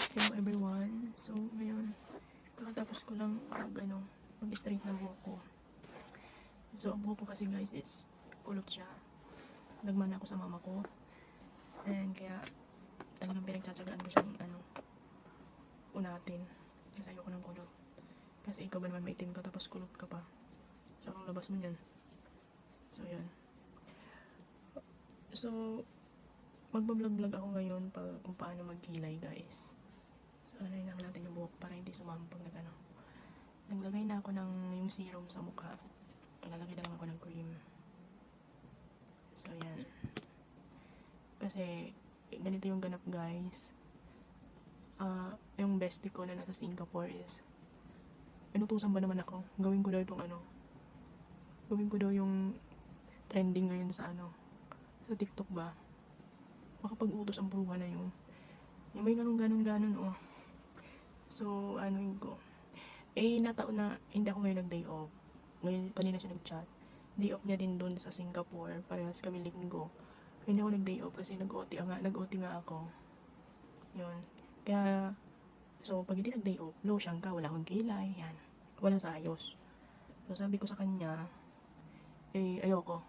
Hello everyone. So ngayon, kakatapos ko lang mag-straight ng buhok ko. So ang buhok ko kasi guys is kulot siya. Nagmana ako sa mama ko. And kaya talagang pinagtsatsagaan ko siyang unatin. Kasi ayoko ng kulot. Kasi ikaw ba naman maitim ka tapos kulot ka pa. So ang labas mo yan. So yan. So magbablog-vlog ako ngayon kung paano magkilay guys. So ano lang natin yung buhok para hindi sumampag na naglagay na ako ng yung serum sa mukha. Nalalagay na lang ako ng cream. So yan. Kasi ganito yung ganap guys. Yung bestie ko na nasa Singapore is inutusan ba naman ako? Gawin ko daw itong gawin ko daw yung trending ngayon sa sa TikTok ba? Makapag-utos ang bruha na yun. Yung may ganon oh. So yun ko. Nataon na hindi ako ngayon nag-day off. Ngayon kanina siya nag-chat. Day off niya din doon sa Singapore. Parehas kami linggo. Hindi ako nag-day off kasi nag-OT nga ako. Yun. Kaya so pag hindi nag-day off, lotion ka, wala akong kilay, yan. Walang sayos. So sabi ko sa kanya, ayoko.